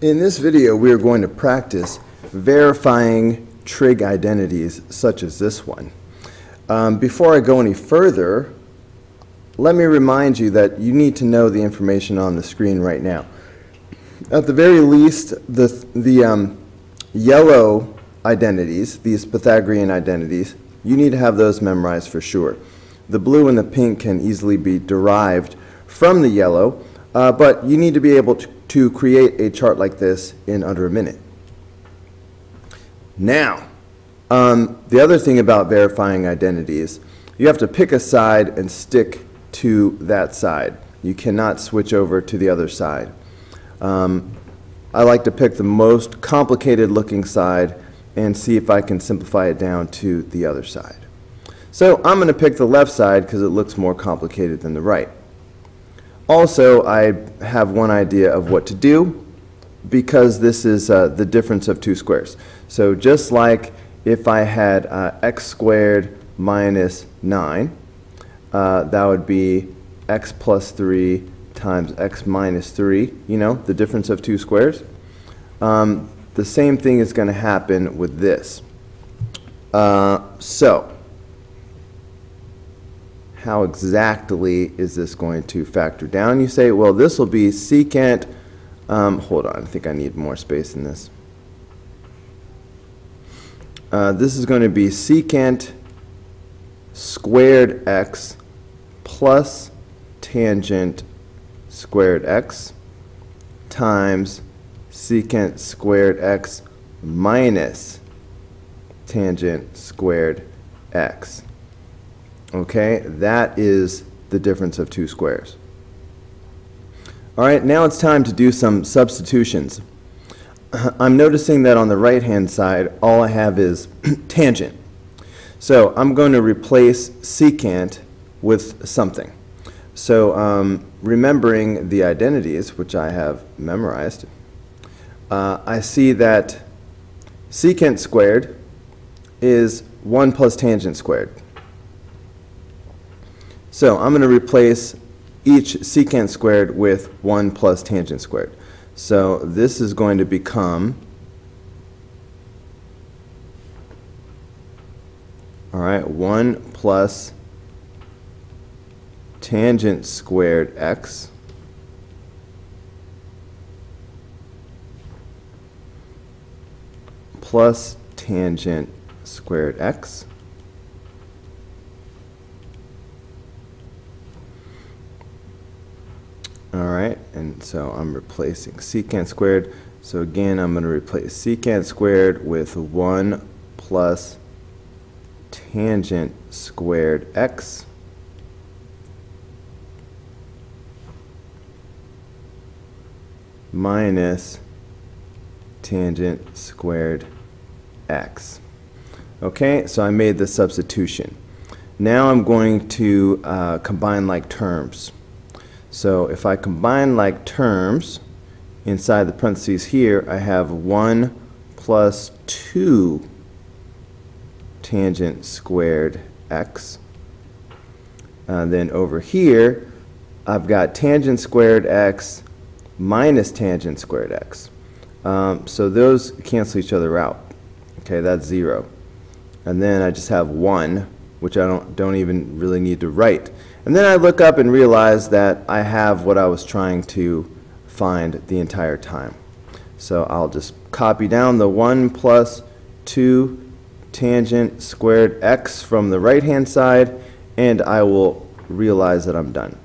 In this video, we are going to practice verifying trig identities such as this one. Before I go any further, let me remind you that you need to know the information on the screen right now. At the very least, the yellow identities, these Pythagorean identities, you need to have those memorized for sure. The blue and the pink can easily be derived from the yellow, but you need to be able to create a chart like this in under a minute. Now, the other thing about verifying identities, you have to pick a side and stick to that side. You cannot switch over to the other side. I like to pick the most complicated looking side and see if I can simplify it down to the other side. So I'm going to pick the left side because it looks more complicated than the right. Also, I have one idea of what to do because this is the difference of two squares. So just like if I had x squared minus 9, that would be x plus 3 times x minus 3, you know, the difference of two squares. The same thing is going to happen with this. So, how exactly is this going to factor down? You say, well, this will be secant, hold on, I think I need more space in this. This is going to be secant squared x plus tangent squared x times secant squared x minus tangent squared x. Okay, that is the difference of two squares. All right, now it's time to do some substitutions. I'm noticing that on the right-hand side, all I have is tangent. So I'm going to replace secant with something. So remembering the identities, which I have memorized, I see that secant squared is 1 plus tangent squared. So I'm going to replace each secant squared with 1 plus tangent squared. So this is going to become, all right, 1 plus tangent squared x plus tangent squared x all right, and so I'm replacing secant squared. So again, I'm going to replace secant squared with 1 plus tangent squared x minus tangent squared x. Okay, so I made the substitution. Now I'm going to combine like terms. So if I combine like terms, inside the parentheses here, I have 1 plus 2 tangent squared x. Then over here, I've got tangent squared x minus tangent squared x. So those cancel each other out. Okay, that's 0. And then I just have 1, which I don't even really need to write. And then I look up and realize that I have what I was trying to find the entire time. So I'll just copy down the 1 plus 2 tangent squared x from the right-hand side, and I will realize that I'm done.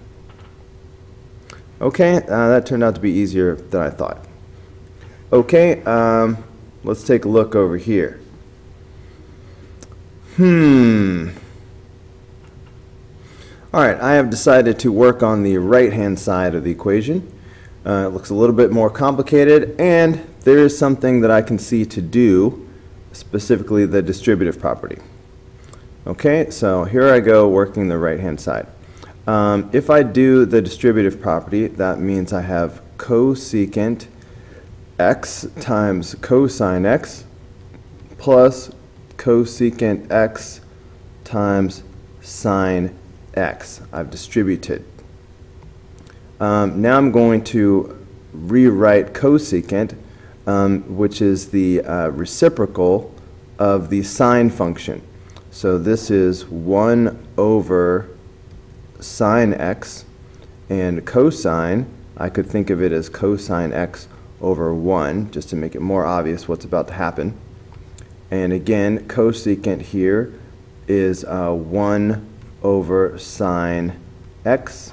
Okay, that turned out to be easier than I thought. Okay, let's take a look over here. All right, I have decided to work on the right-hand side of the equation. It looks a little bit more complicated, and there is something that I can see to do, specifically the distributive property. Okay, so here I go working the right-hand side. If I do the distributive property, that means I have cosecant x times cosine x plus cosecant x times sine x. I've distributed. Now I'm going to rewrite cosecant which is the reciprocal of the sine function. So this is 1 over sine x, and cosine, I could think of it as cosine x over 1, just to make it more obvious what's about to happen. And again, cosecant here is 1 over sine x,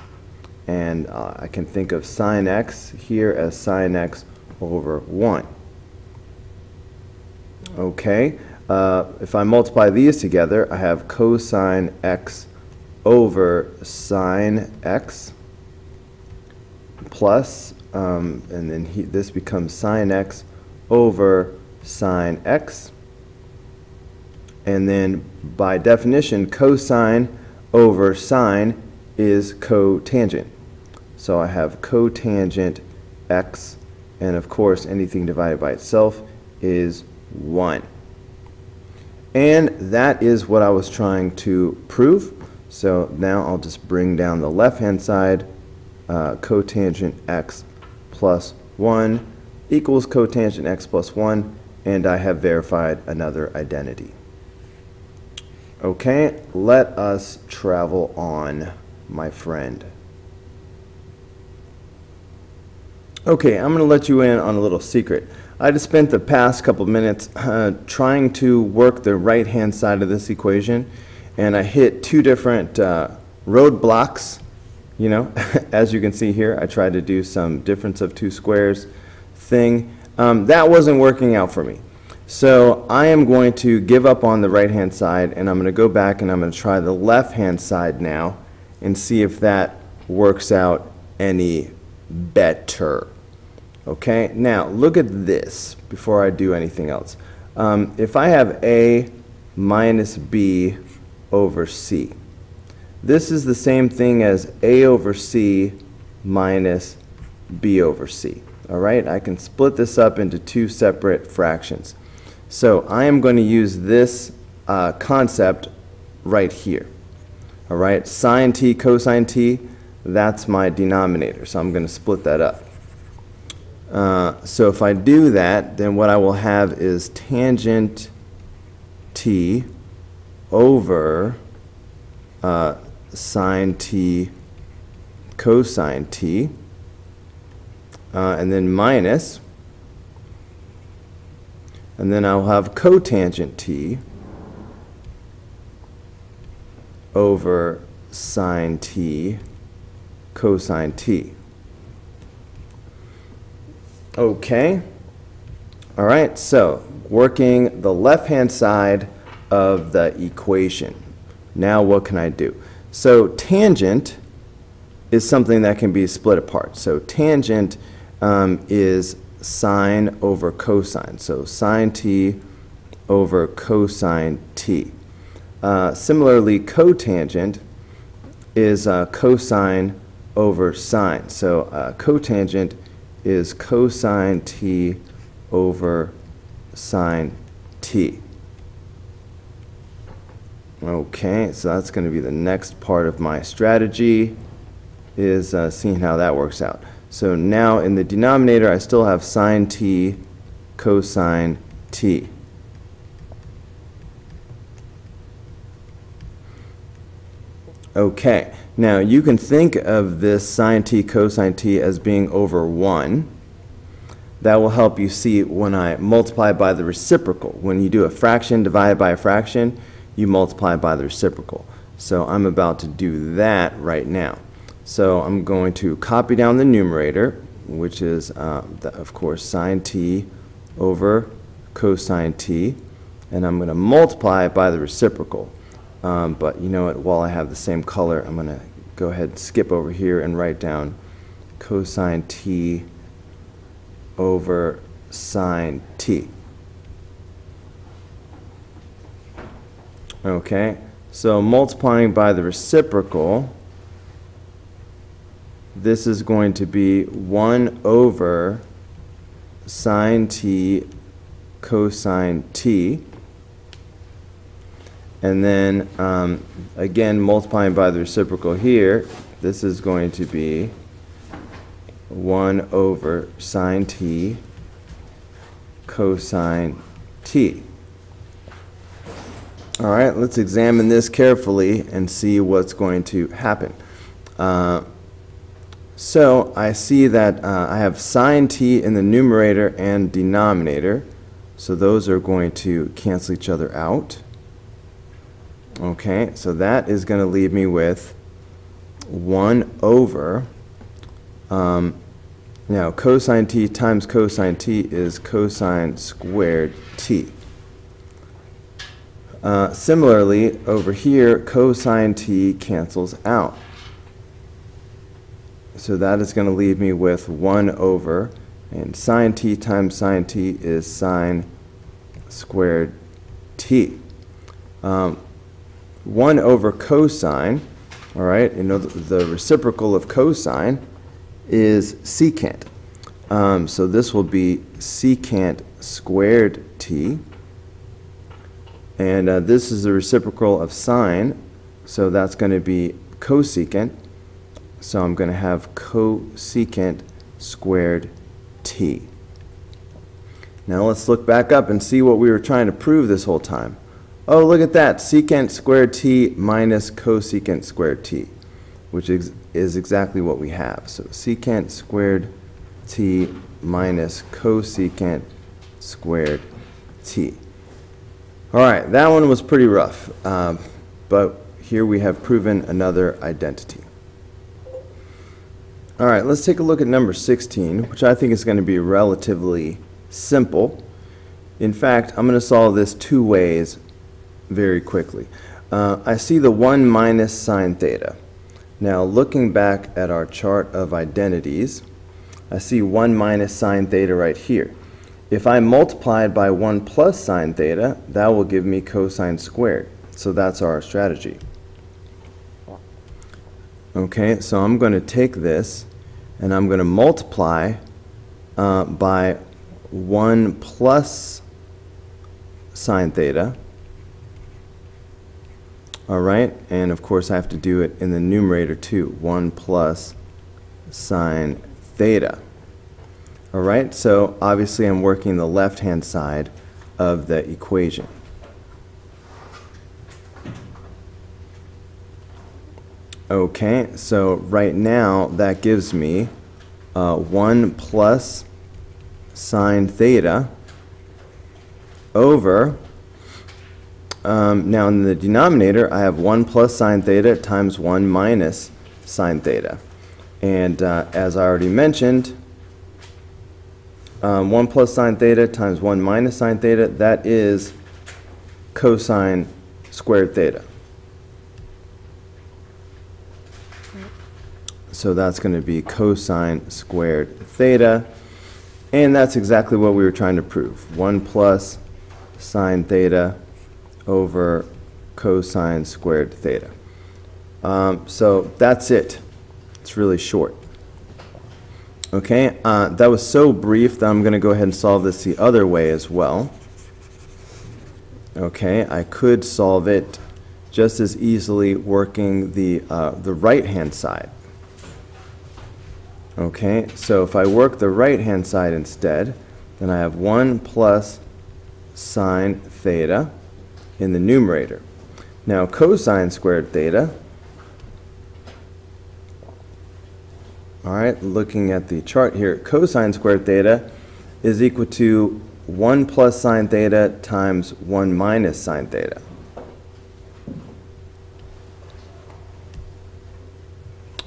and I can think of sine x here as sine x over 1. Okay, if I multiply these together, I have cosine x over sine x plus, and then this becomes sine x over sine x. And then by definition, cosine over sine is cotangent. So I have cotangent x, and of course anything divided by itself is 1. And that is what I was trying to prove. So now I'll just bring down the left-hand side. Cotangent x plus 1 equals cotangent x plus 1, and I have verified another identity. Okay, let us travel on, my friend. Okay, I'm going to let you in on a little secret. I just spent the past couple minutes trying to work the right-hand side of this equation, and I hit two different roadblocks. You know, as you can see here, I tried to do some difference of two squares thing. That wasn't working out for me. So I am going to give up on the right-hand side, and I'm going to go back and I'm going to try the left-hand side now and see if that works out any better. Okay, now look at this before I do anything else. If I have A minus B over C, this is the same thing as A over C minus B over C. All right, I can split this up into two separate fractions. So I am going to use this concept right here. All right, sine t, cosine t, that's my denominator. So I'm going to split that up. So if I do that, then what I will have is tangent t over sine t cosine t, and then minus, and then I'll have cotangent t over sine t cosine t. Okay, all right, so working the left-hand side of the equation. Now what can I do? So tangent is something that can be split apart. So tangent is sine over cosine. So sine t over cosine t. Similarly, cotangent is cosine over sine. So cotangent is cosine t over sine t. Okay, so that's going to be the next part of my strategy, is seeing how that works out. So now in the denominator, I still have sine t cosine t. Okay, now you can think of this sine t cosine t as being over 1. That will help you see when I multiply by the reciprocal. When you do a fraction divided by a fraction, you multiply by the reciprocal. So I'm about to do that right now. So I'm going to copy down the numerator, which is, of course, sine t over cosine t, and I'm going to multiply by the reciprocal. But you know what, while I have the same color, I'm going to go ahead and skip over here and write down cosine t over sine t. Okay, so multiplying by the reciprocal, this is going to be 1 over sine t cosine t. And then, again, multiplying by the reciprocal here, this is going to be 1 over sine t cosine t. All right, let's examine this carefully and see what's going to happen. So I see that I have sine t in the numerator and denominator, so those are going to cancel each other out. Okay, so that is going to leave me with 1 over, now cosine t times cosine t is cosine squared t. Similarly, over here, cosine t cancels out. So that is going to leave me with 1 over, and sine t times sine t is sine squared t. 1 over cosine, all right, you know the reciprocal of cosine is secant. So this will be secant squared t. And this is the reciprocal of sine, so that's going to be cosecant. So I'm going to have cosecant squared t. Now let's look back up and see what we were trying to prove this whole time. Oh, look at that, secant squared t minus cosecant squared t, which is exactly what we have. So secant squared t minus cosecant squared t. All right, that one was pretty rough, but here we have proven another identity. All right, let's take a look at number 16, which I think is going to be relatively simple. In fact, I'm going to solve this two ways very quickly. I see the 1 minus sine theta. Now, looking back at our chart of identities, I see 1 minus sine theta right here. If I multiply it by 1 plus sine theta, that will give me cosine squared. So that's our strategy. Okay, so I'm going to take this and I'm going to multiply by 1 plus sine theta. All right, and of course I have to do it in the numerator too, 1 plus sine theta. All right, so obviously I'm working the left-hand side of the equation. Okay, so right now that gives me 1 plus sine theta over, now in the denominator I have 1 plus sine theta times 1 minus sine theta. And as I already mentioned, 1 plus sine theta times 1 minus sine theta, that is cosine squared theta. So that's going to be cosine squared theta. And that's exactly what we were trying to prove. 1 plus sine theta over cosine squared theta. So that's it. It's really short. Okay, that was so brief that I'm going to go ahead and solve this the other way as well. Okay, I could solve it just as easily working the right-hand side. Okay, so if I work the right-hand side instead, then I have 1 plus sine theta in the numerator. Now cosine squared theta, all right, looking at the chart here, cosine squared theta is equal to 1 plus sine theta times 1 minus sine theta.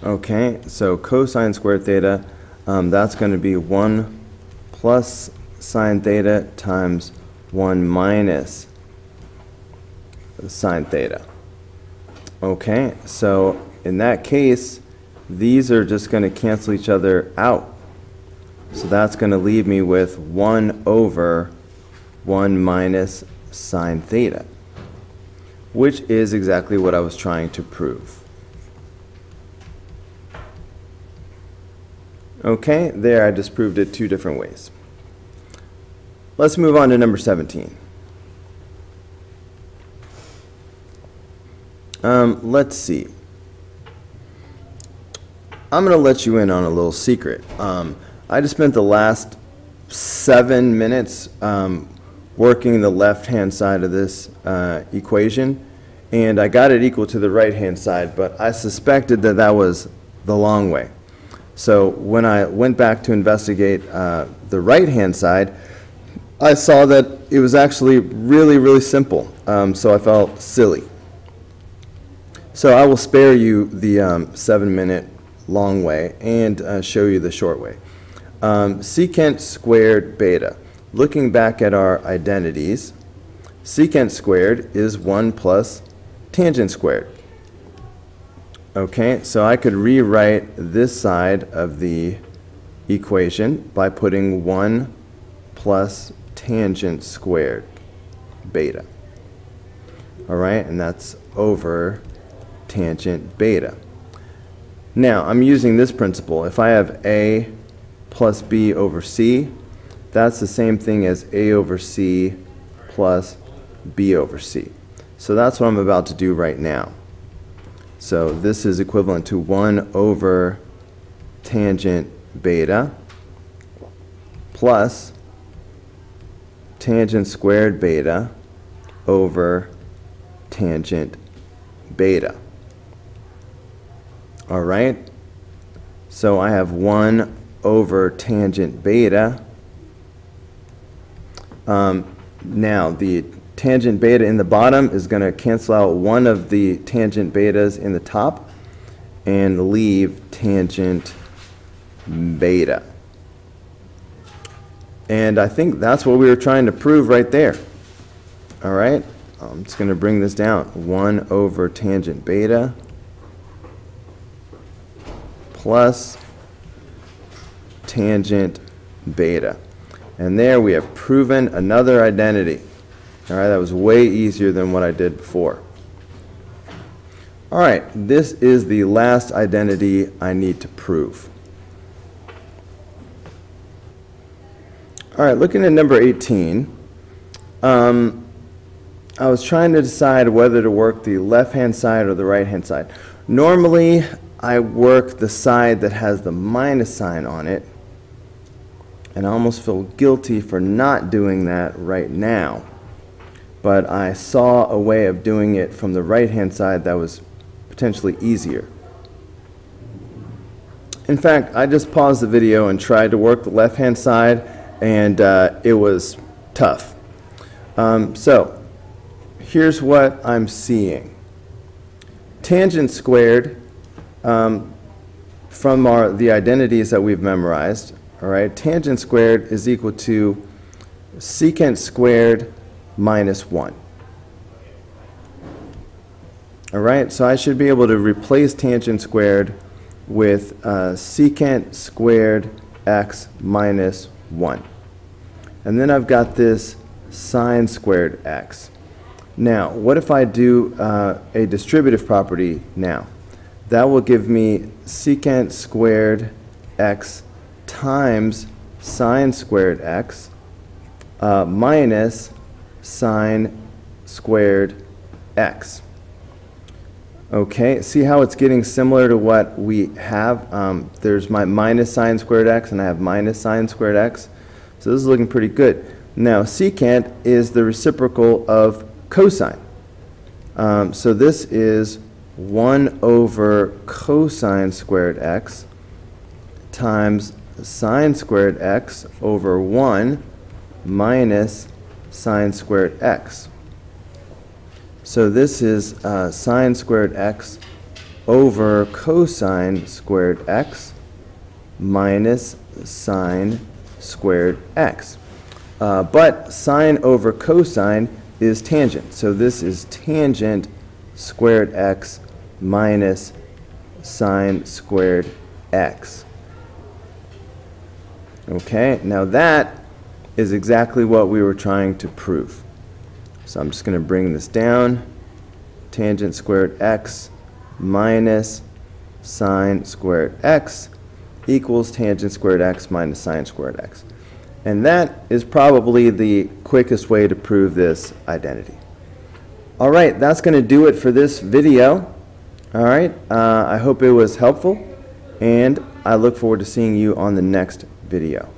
Okay, so cosine squared theta, that's going to be 1 plus sine theta times 1 minus sine theta. Okay, so in that case, these are just going to cancel each other out. So that's going to leave me with 1 over 1 minus sine theta, which is exactly what I was trying to prove. Okay, there I just proved it two different ways. Let's move on to number 17. Let's see. I'm going to let you in on a little secret. I just spent the last 7 minutes working the left-hand side of this equation, and I got it equal to the right-hand side, but I suspected that that was the long way. So when I went back to investigate the right-hand side, I saw that it was actually really, really simple, so I felt silly. So I will spare you the 7-minute long way and show you the short way. Secant squared beta. Looking back at our identities, secant squared is 1 plus tangent squared. Okay, so I could rewrite this side of the equation by putting 1 plus tangent squared beta. All right, and that's over tangent beta. Now, I'm using this principle. If I have A plus B over C, that's the same thing as A over C plus B over C. So that's what I'm about to do right now. So this is equivalent to 1 over tangent beta plus tangent squared beta over tangent beta. All right? So I have 1 over tangent beta. Now, the tangent beta in the bottom is going to cancel out one of the tangent betas in the top and leave tangent beta. And I think that's what we were trying to prove right there. All right? I'm just going to bring this down. 1 over tangent beta plus tangent beta. And there we have proven another identity. All right, that was way easier than what I did before. All right, this is the last identity I need to prove. All right, looking at number 18, I was trying to decide whether to work the left-hand side or the right-hand side. Normally, I work the side that has the minus sign on it, and I almost feel guilty for not doing that right now. But I saw a way of doing it from the right-hand side that was potentially easier. In fact, I just paused the video and tried to work the left-hand side, and it was tough. So here's what I'm seeing. Tangent squared, from the identities that we've memorized, all right, tangent squared is equal to secant squared minus 1. All right, so I should be able to replace tangent squared with secant squared x minus 1. And then I've got this sine squared x. Now, what if I do a distributive property now? That will give me secant squared x times sine squared x minus sine squared x. Okay, see how it's getting similar to what we have? There's my minus sine squared x, and I have minus sine squared x. So this is looking pretty good. Now, secant is the reciprocal of cosine. So this is 1 over cosine squared x times sine squared x over 1 minus sine squared x. So this is sine squared x over cosine squared x minus sine squared x. But sine over cosine is tangent. So this is tangent squared x minus sine squared x. Okay, now that is exactly what we were trying to prove. So I'm just going to bring this down. Tangent squared x minus sine squared x equals tangent squared x minus sine squared x. And that is probably the quickest way to prove this identity. All right, that's going to do it for this video. All right, I hope it was helpful, and I look forward to seeing you on the next video.